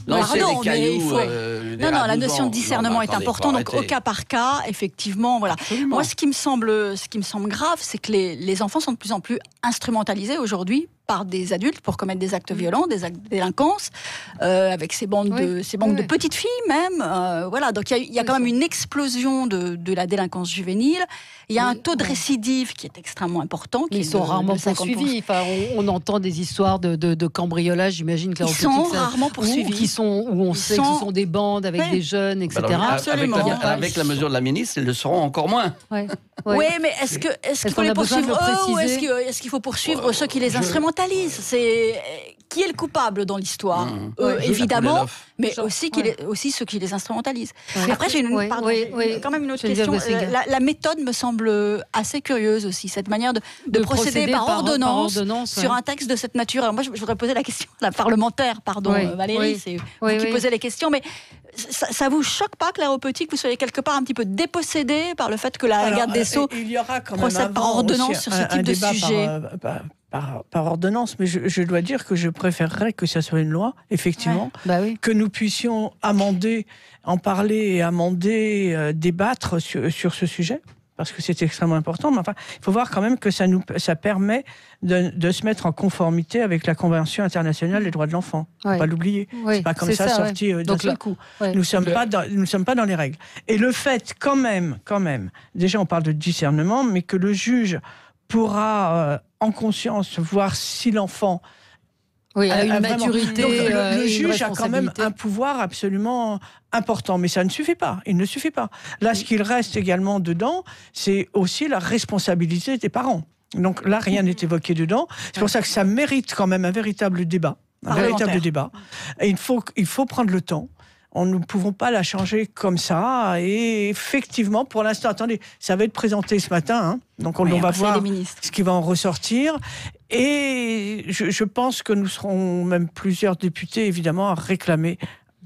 Pardon, mais il faut... Non, la notion de discernement est importante. Donc, au cas par cas, effectivement, voilà. Absolument. Moi, ce qui me semble grave, c'est que les enfants sont de plus en plus instrumentalisés aujourd'hui par des adultes pour commettre des actes violents, des actes de délinquance, avec ces bandes de petites filles même. Voilà, donc il y a quand même une explosion de la délinquance juvénile. Il y a un taux de récidive qui est extrêmement important. Ils sont rarement poursuivis. Enfin, on entend des histoires de cambriolage, j'imagine. Ils sont rarement poursuivis. Où on sait que ce sont des bandes avec des jeunes, etc. Absolument. Avec la mesure de la ministre, ils le seront encore moins. Oui, mais est-ce qu'il faut les poursuivre eux ou est-ce qu'il faut poursuivre ceux qui les instrumentalisent? Qui est le coupable dans l'histoire? Évidemment, mais aussi ceux qui les instrumentalisent. Après, j'ai quand même une autre question. La méthode me semble assez curieuse aussi, cette manière de procéder par ordonnance sur un texte de cette nature. Alors moi, je voudrais poser la question à la parlementaire, pardon, Valérie, c'est vous qui posez les questions, mais ça vous choque pas, Claire Aupetit, que vous soyez quelque part un petit peu dépossédé par le fait que la garde des Sceaux procède par ordonnance sur ce type de sujet? Par ordonnance, mais je dois dire que je préférerais que ça soit une loi, effectivement, que nous puissions amender, en parler et amender, débattre sur ce sujet, parce que c'est extrêmement important. Mais enfin, il faut voir quand même que ça permet de se mettre en conformité avec la Convention internationale des droits de l'enfant. Il ne faut pas l'oublier. C'est pas comme ça sorti d'un seul coup. Nous ne sommes pas dans les règles. Et le fait, quand même, déjà on parle de discernement, mais que le juge pourra en conscience voir si l'enfant a une maturité. Donc, le juge a quand même un pouvoir absolument important, mais ça ne suffit pas. Il ne suffit pas. Là, ce qu'il reste également dedans, c'est aussi la responsabilité des parents. Donc là, rien n'est évoqué dedans. C'est pour ça que ça mérite quand même un véritable débat. Et il faut prendre le temps. Nous ne pouvons pas la changer comme ça. Et effectivement, pour l'instant, attendez, ça va être présenté ce matin. Donc on va voir ce qui va en ressortir. Et je pense que nous serons même plusieurs députés, évidemment, à réclamer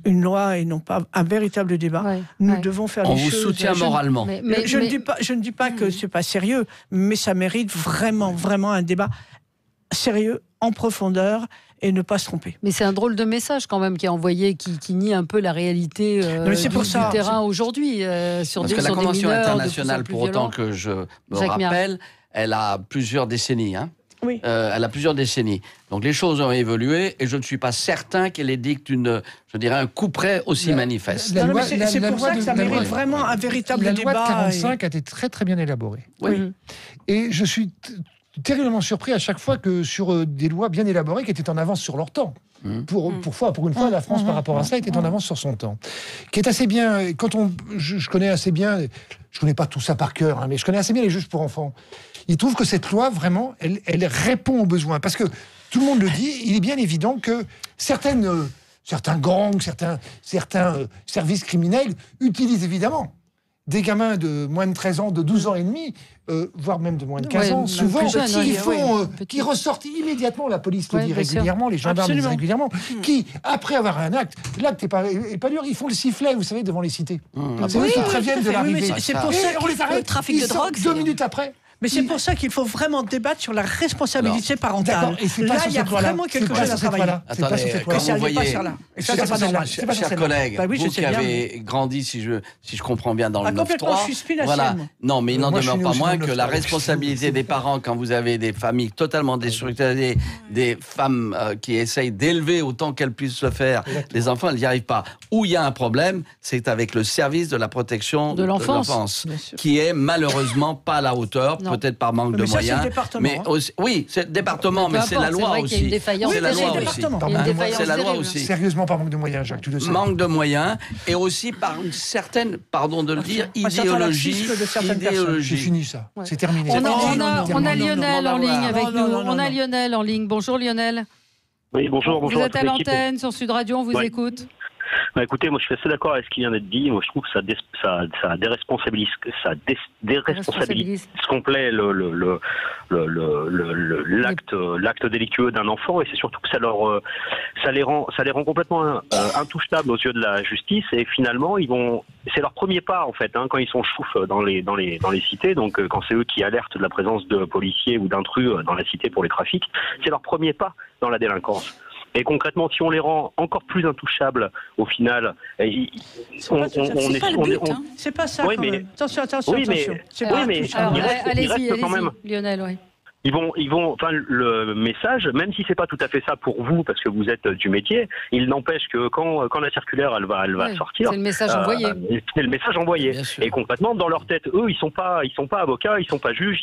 une loi et non pas un véritable débat. Nous devons faire des choses... On vous soutient moralement. Je ne dis pas que ce n'est pas sérieux, mais ça mérite vraiment un débat sérieux, en profondeur, et ne pas se tromper. Mais c'est un drôle de message quand même qui est envoyé, qui nie un peu la réalité du terrain aujourd'hui. Parce que la Convention internationale, pour autant que je me rappelle, elle a plusieurs décennies. Oui. Elle a plusieurs décennies. Donc les choses ont évolué et je ne suis pas certain qu'elle édicte un couperet aussi manifeste. C'est pour ça que ça mérite vraiment un véritable débat. La loi de 45 a été très très bien élaborée. Oui. Et je suis terriblement surpris à chaque fois que sur des lois bien élaborées qui étaient en avance sur leur temps. Pour une fois, la France, par rapport à ça, était en avance sur son temps. Qui est assez bien... Je connais assez bien... Je connais pas tout ça par cœur, mais je connais assez bien les juges pour enfants. Ils trouvent que cette loi, vraiment, elle répond aux besoins. Parce que, tout le monde le dit, il est bien évident que certains gangs, certains services criminels utilisent évidemment des gamins de moins de 13 ans, de 12 ans et demi, voire même de moins de 15 ans, souvent, qui ressortent immédiatement, la police le dit régulièrement, les gendarmes le disent régulièrement, qui, après avoir un acte, l'acte n'est pas dur, ils font le sifflet, vous savez, devant les cités. C'est eux qui préviennent de l'arrivée. C'est pour ça on les arrête, le trafic de drogue, 2 minutes après. Mais c'est pour ça qu'il faut vraiment débattre sur la responsabilité parentale. Là, il y a vraiment quelque chose à travailler. Attendez, quand vous voyez, chers collègues, vous qui avez grandi, si je comprends bien, dans le 9-3, voilà. Non, mais il n'en demeure pas moins que la responsabilité des parents, quand vous avez des familles totalement déstructurées, des femmes qui essayent d'élever autant qu'elles puissent le faire, les enfants, elles n'y arrivent pas. Où il y a un problème, c'est avec le service de la protection de l'enfance, qui est malheureusement pas à la hauteur. Peut-être par manque de moyens. C'est le département. Mais oui, c'est le département, mais c'est la loi aussi. C'est la loi aussi. C'est la loi aussi. Sérieusement, par manque de moyens, Jacques, tu le sais. Manque de moyens et aussi par une certaine, pardon de le dire, idéologie. C'est fini ça. C'est terminé. On a Lionel en ligne avec nous. On a Lionel en ligne. Bonjour Lionel. Oui, bonjour. Vous êtes à l'antenne sur Sud Radio, on vous écoute. Bah, écoutez, moi je suis assez d'accord avec ce qui vient d'être dit. Moi je trouve que ça déresponsabilise complet l'acte délictueux d'un enfant, et c'est surtout que ça les rend complètement intouchables aux yeux de la justice, et finalement c'est leur premier pas en fait, quand ils sont choufs dans les cités, donc quand c'est eux qui alertent de la présence de policiers ou d'intrus dans la cité pour les trafics, c'est leur premier pas dans la délinquance. Et concrètement, si on les rend encore plus intouchables, au final, c'est pas ça. Oui, quand même. Attention. Oui, mais il reste quand même. Lionel, oui. Ils vont, le message, même si c'est pas tout à fait ça pour vous, parce que vous êtes du métier, il n'empêche que quand la circulaire, elle va sortir. C'est le message envoyé. C'est le message envoyé. Et concrètement, dans leur tête, eux, ils sont pas avocats, ils sont pas juges,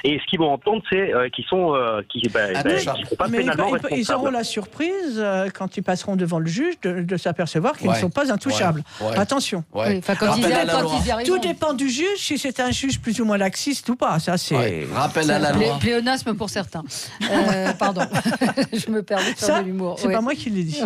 et ce qu'ils vont entendre, c'est qu'ils sont pas pénalement responsables. Ils auront la surprise, quand ils passeront devant le juge, de s'apercevoir qu'ils ne sont pas intouchables. Attention. Tout dépend du juge, si c'est un juge plus ou moins laxiste ou pas. Ça, c'est. Rappel à la loi. Pour certains. Pardon, je me permets de faire de l'humour. C'est pas moi qui l'ai dit.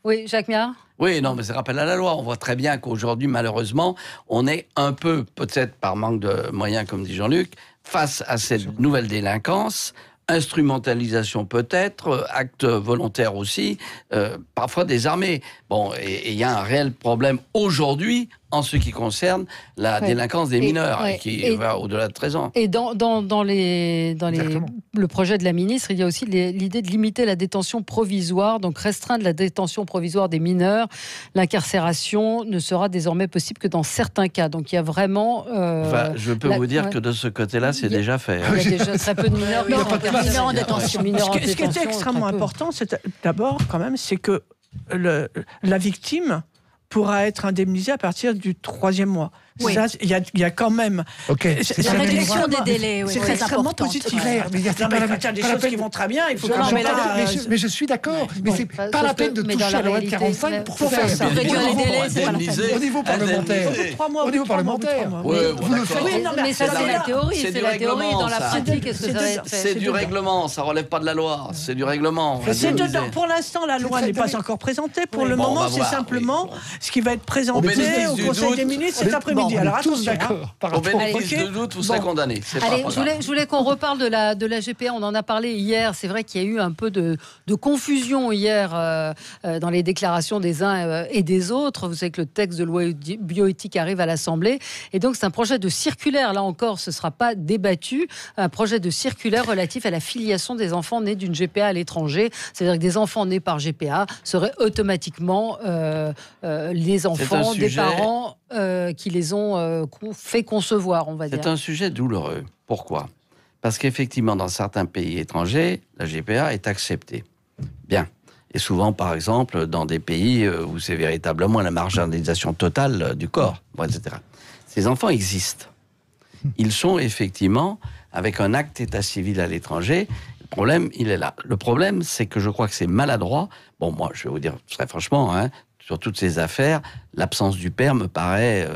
Oui, Jacques Miard. Oui, non, mais c'est rappel à la loi. On voit très bien qu'aujourd'hui, malheureusement, on est un peu, peut-être par manque de moyens, comme dit Jean-Luc, face à cette nouvelle délinquance. Instrumentalisation peut-être, acte volontaire aussi, parfois désarmé. Bon, et il y a un réel problème aujourd'hui en ce qui concerne la délinquance des mineurs, qui va au-delà de 13 ans. Et dans le projet de la ministre, il y a aussi l'idée de limiter la détention provisoire, donc restreindre la détention provisoire des mineurs. L'incarcération ne sera désormais possible que dans certains cas. Donc il y a vraiment... je peux vous dire que de ce côté-là, c'est déjà fait. Il y a déjà très peu de mineurs en détention. Ce qui est extrêmement important, c'est d'abord, quand même, c'est que la victime pourra être indemnisée à partir du 3e mois. Oui. Il y a quand même... La réduction des délais, c'est extrêmement positif. Mais il y a des choses qui vont très bien, il faut quand même... Mais je suis d'accord, mais c'est pas la peine de toucher à la loi de 45 pour faire ça. Réduire les délais, c'est pas la peine. Au niveau parlementaire. Au niveau parlementaire. Vous le faites. Oui, mais ça, c'est la théorie. C'est la théorie. Dans la pratique, est-ce que ça va être fait? C'est du règlement, ça relève pas de la loi. C'est du règlement. Pour l'instant, la loi n'est pas encore présentée. Pour le moment, c'est simplement ce qui va être présenté au Conseil des ministres cet après-midi. Alors attention. Au bénéfice de doute, vous serez condamné. Allez, je voulais qu'on reparle de la GPA. On en a parlé hier. C'est vrai qu'il y a eu un peu de confusion hier dans les déclarations des uns et des autres. Vous savez que le texte de loi bioéthique arrive à l'Assemblée. Et donc, c'est un projet de circulaire. Là encore, ce ne sera pas débattu. Un projet de circulaire relatif à la filiation des enfants nés d'une GPA à l'étranger. C'est-à-dire que des enfants nés par GPA seraient automatiquement les enfants des parents qui les ont fait concevoir, on va dire. C'est un sujet douloureux. Pourquoi ? Parce qu'effectivement, dans certains pays étrangers, la GPA est acceptée. Bien. Et souvent, par exemple, dans des pays où c'est véritablement la marginalisation totale du corps, etc. Ces enfants existent. Ils sont effectivement, avec un acte état civil à l'étranger, le problème, il est là. Le problème, c'est que je crois que c'est maladroit. Bon, moi, je vais vous dire très franchement, sur toutes ces affaires, l'absence du père me paraît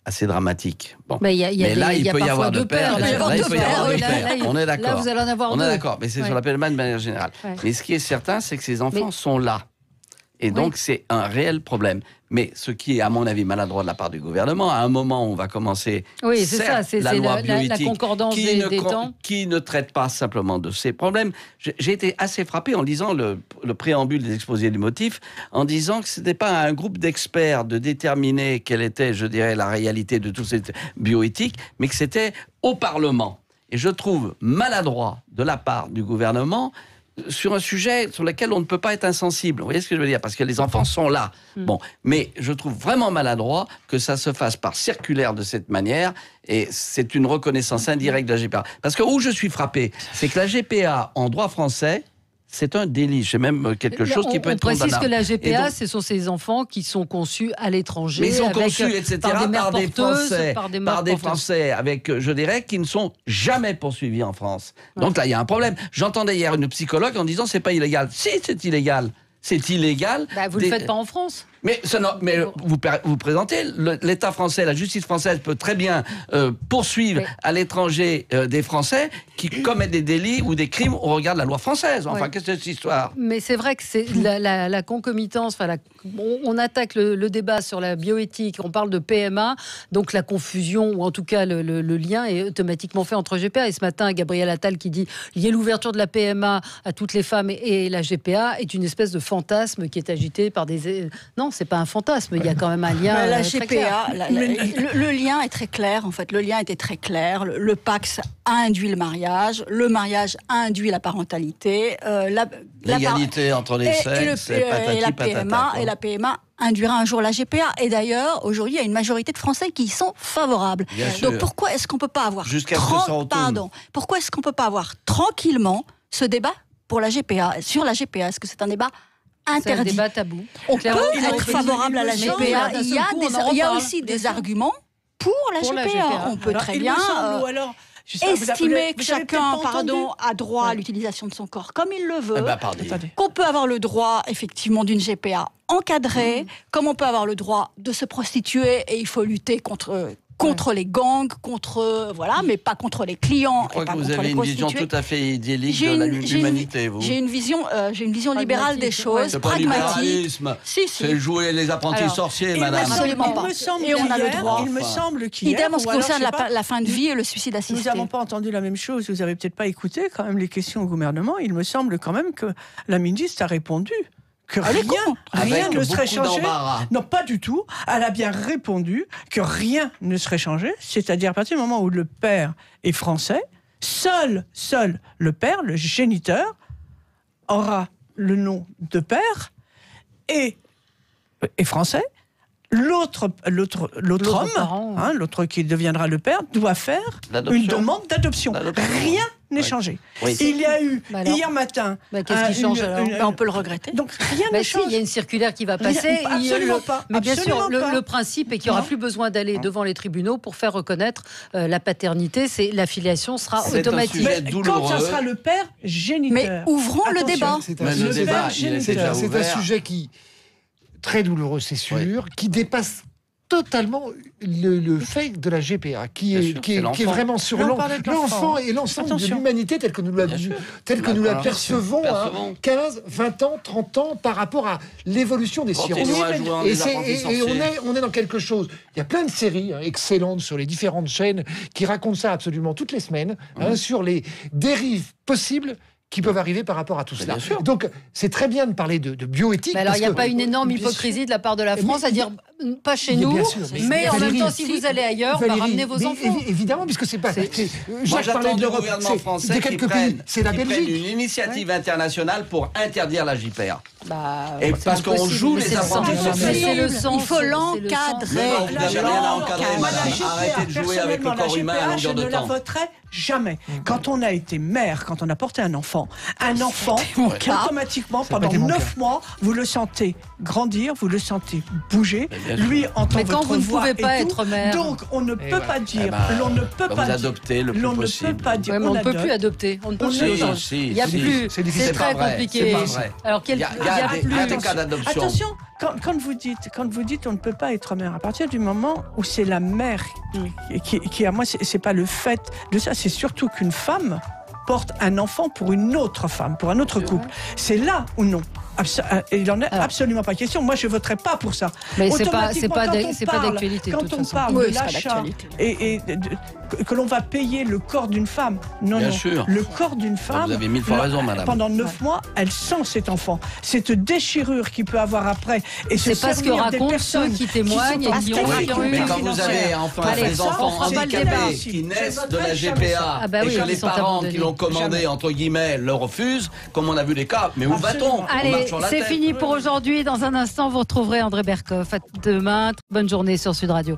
assez dramatique. Bon. Mais là, il peut y avoir deux pères. Là, il peut y avoir deux pères. On est d'accord. Là, vous allez en avoir deux. On est d'accord, mais c'est sur la peine de manière générale. Mais ce qui est certain, c'est que ces enfants sont là. Et donc, c'est un réel problème. Mais ce qui est, à mon avis, maladroit de la part du gouvernement, à un moment où on va commencer la loi bioéthique, la concordance des temps, qui ne traite pas simplement de ces problèmes. J'ai été assez frappé en lisant le préambule des exposés du motif, en disant que ce n'était pas à un groupe d'experts de déterminer quelle était, je dirais, la réalité de toute cette bioéthique, mais que c'était au Parlement. Et je trouve maladroit de la part du gouvernement sur un sujet sur lequel on ne peut pas être insensible. Vous voyez ce que je veux dire? Parce que les enfants sont là. Bon, mais je trouve vraiment maladroit que ça se fasse par circulaire de cette manière, et c'est une reconnaissance indirecte de la GPA. Parce que où je suis frappé, c'est que la GPA, en droit français, c'est un délit. C'est même quelque chose qui peut être condamnable. On précise que la GPA, ce sont ces enfants qui sont conçus à l'étranger. Mais ils sont conçus, etc., par des Français, avec, je dirais, qui ne sont jamais poursuivis en France. Donc là, il y a un problème. J'entendais hier une psychologue en disant c'est pas illégal. Si, c'est illégal. C'est illégal. Vous ne le faites pas en France. Mais vous présentez, l'État français, la justice française peut très bien poursuivre à l'étranger des Français qui commettent des délits ou des crimes au regard de la loi française. Enfin, qu'est-ce que c'est cette histoire? Mais c'est vrai que c'est la concomitance, on attaque le débat sur la bioéthique, on parle de PMA, donc la confusion, ou en tout cas le lien est automatiquement fait entre GPA. Et ce matin, Gabriel Attal qui dit lier l'ouverture de la PMA à toutes les femmes et la GPA est une espèce de fantasme qui est agité par des... Non, c'est pas un fantasme, il y a quand même un lien la très GPA, clair. Le lien est très clair, en fait. Le lien était très clair. Le Pacs a induit le mariage a induit la parentalité. L'égalité entre les sexes, et la PMA induira un jour la GPA. Et d'ailleurs, aujourd'hui, il y a une majorité de Français qui y sont favorables. Donc pourquoi est-ce qu'on peut pas avoir pourquoi est-ce qu'on peut pas avoir tranquillement ce débat pour la GPA, sur la GPA? Est-ce que c'est un débat interdit? C'est un débat tabou. On peut être favorable à la GPA. Il y a aussi des arguments pour la GPA. On peut très bien estimer que chacun a droit à l'utilisation de son corps comme il le veut, qu'on peut avoir le droit effectivement d'une GPA encadrée, comme on peut avoir le droit de se prostituer, et il faut lutter contre les gangs, mais pas contre les clients. Je crois que vous avez une vision tout à fait idyllique de l'humanité, vous. J'ai une vision libérale des choses, pragmatique. C'est jouer les apprentis sorciers, madame. Absolument pas. Et on a le droit. Il me semble qu'il y a... Idem en ce qui concerne la fin de vie et le suicide assisté. Nous n'avons pas entendu la même chose. Vous n'avez peut-être pas écouté quand même les questions au gouvernement. Il me semble quand même que la ministre a répondu que rien ne serait changé. Non, pas du tout. Elle a bien répondu que rien ne serait changé. C'est-à-dire à partir du moment où le père est français, seul le père, le géniteur, aura le nom de père et français. L'autre homme, l'autre qui deviendra le père, doit faire une demande d'adoption. Rien n'est changé. Il y a eu hier matin... qu'est-ce qui change alors? On peut le regretter. Donc rien ne change. Il y a une circulaire qui va passer. Absolument pas. Mais bien sûr, le principe est qu'il n'y aura plus besoin d'aller devant les tribunaux pour faire reconnaître la paternité. La filiation sera automatique. Mais quand ça sera le père géniteur. Mais ouvrons le débat. C'est un sujet qui... très douloureux, c'est sûr, qui dépasse totalement le fait de la GPA, qui est vraiment sur l'enfant et l'ensemble de l'humanité telle que nous la percevons 15, 20 ans, 30 ans par rapport à l'évolution des sciences. Et on est dans quelque chose. Il y a plein de séries excellentes sur les différentes chaînes qui racontent ça absolument toutes les semaines, sur les dérives possibles qui peuvent arriver par rapport à tout cela. Donc, c'est très bien de parler de bioéthique. Mais alors, il n'y a pas une énorme hypocrisie de la part de la France à dire pas chez nous, mais en même temps, si vous allez ailleurs, on va ramener vos enfants. Évidemment, puisque c'est pas... Moi, j'attends du gouvernement français qui prenne une initiative internationale pour interdire la JPA. Et parce qu'on joue les apprentis sorciers. Il faut l'encadrer. Arrêtez de jouer avec le corps humain à longueur de temps. Je ne la voterai jamais. Quand on a été mère, quand on a porté un enfant, automatiquement, pendant 9 mois, vous le sentez grandir, vous le sentez bouger. Lui entend mais quand votre vous ne voix pouvez pas être mère. Donc on ne peut pas dire, on ne peut pas dire, adopter le plus possible. On ne peut pas dire, on ne peut plus adopter. On ne peut plus. Il y a plus. C'est très compliqué. Alors il y a des cas d'adoption. Attention, quand vous dites on ne peut pas être mère, à partir du moment où c'est la mère qui à moi c'est pas le fait de ça, c'est surtout qu'une femme porte un enfant pour une autre femme, pour un autre couple. C'est là ou non? Il n'en est absolument pas question. Moi, je ne voterai pas pour ça. Mais c'est pas d'actualité. Quand on parle de l'achat et que l'on va payer le corps d'une femme, non, le corps d'une femme, vous avez 1000 fois raison, madame. Pendant 9 mois, elle sent cet enfant. Cette déchirure qu'il peut avoir après. Et c'est pas ce que racontent ceux qui témoignent et qui ont eu. Mais quand vous avez des enfants handicapés qui naissent de la GPA et que les parents qui l'ont commandé, entre guillemets, le refusent, comme on a vu les cas, mais où va-t-on? C'est fini pour aujourd'hui. Dans un instant, vous retrouverez André Berkoff. À demain. Bonne journée sur Sud Radio.